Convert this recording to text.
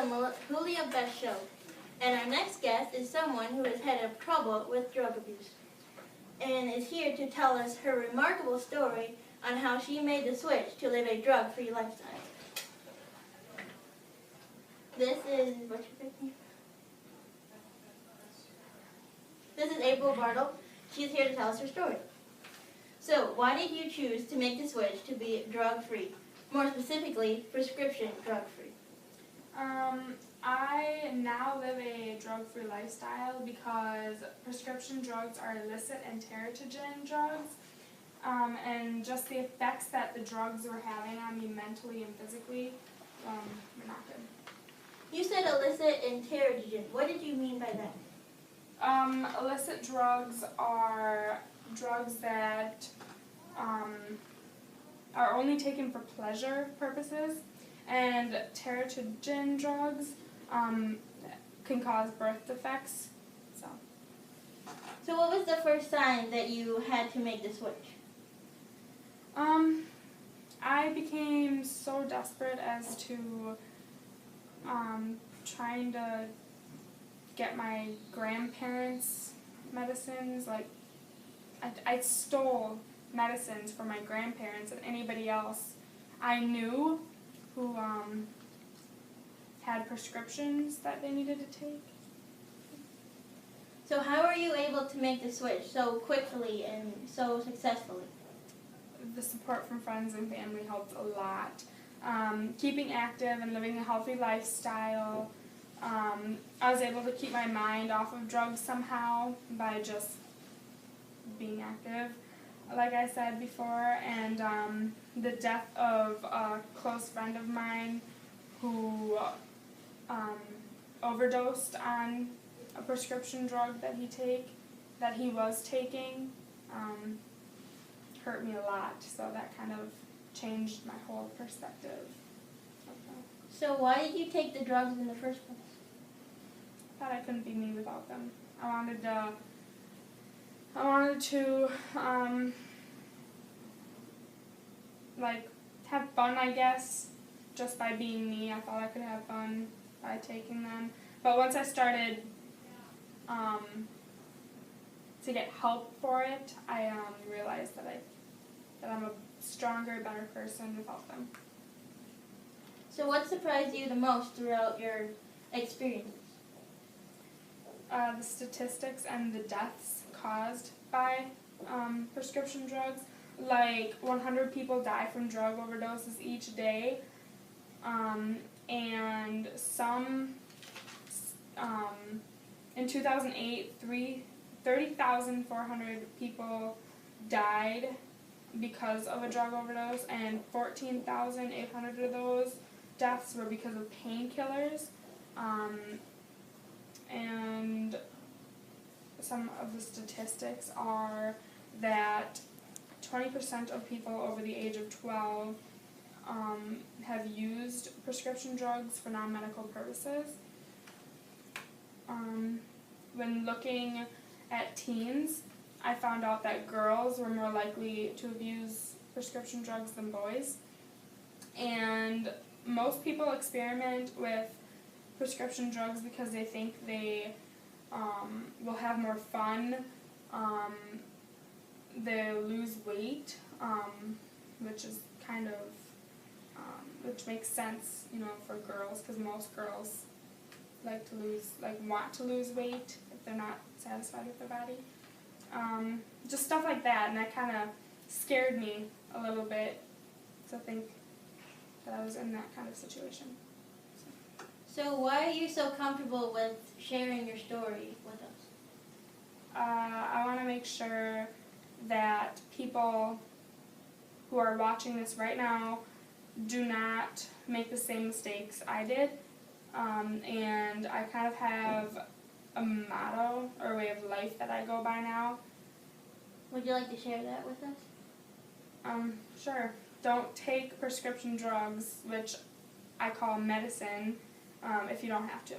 the Julia Best Show, and our next guest is someone who has had trouble with drug abuse, and is here to tell us her remarkable story on how she made the switch to live a drug-free lifestyle. This is, what's your name? This is April Bartle. She's here to tell us her story. So, why did you choose to make the switch to be drug-free? More specifically, prescription drug-free. I now live a drug-free lifestyle because prescription drugs are illicit and teratogen drugs, and just the effects that the drugs were having on me mentally and physically were not good. You said illicit and teratogen. What did you mean by that? Illicit drugs are drugs that are only taken for pleasure purposes, and teratogen drugs can cause birth defects. So what was the first sign that you had to make the switch? I became so desperate as to trying to get my grandparents' medicines. Like, I stole medicines from my grandparents and anybody else I knew who had prescriptions that they needed to take. So how were you able to make the switch so quickly and so successfully? The support from friends and family helped a lot. Keeping active and living a healthy lifestyle. I was able to keep my mind off of drugs somehow by just being active, like I said before, and the death of a close friend of mine who overdosed on a prescription drug that he was taking hurt me a lot, so that kind of changed my whole perspective. So why did you take the drugs in the first place? I thought I couldn't be me without them. I wanted to like have fun, I guess, just by being me. I thought I could have fun by taking them. But once I started to get help for it, I realized that I'm a stronger, better person without them. So what surprised you the most throughout your experiences? The statistics and the deaths caused by prescription drugs. Like 100 people die from drug overdoses each day, and some, in 2008, 30,400 people died because of a drug overdose, and 14,800 of those deaths were because of painkillers. And some of the statistics are that 20% of people over the age of 12 have used prescription drugs for non-medical purposes. When looking at teens, I found out that girls were more likely to abuse prescription drugs than boys. And most people experiment with prescription drugs because they think they will have more fun, they'll lose weight, which is kind of, which makes sense, for girls, because most girls want to lose weight if they're not satisfied with their body. Just stuff like that, and that kind of scared me a little bit to think that I was in that kind of situation. So why are you so comfortable with sharing your story with us? I want to make sure that people who are watching this right now do not make the same mistakes I did. And I kind of have a motto or way of life that I go by now. Would you like to share that with us? Sure. Don't take prescription drugs, which I call medicine, if you don't have to.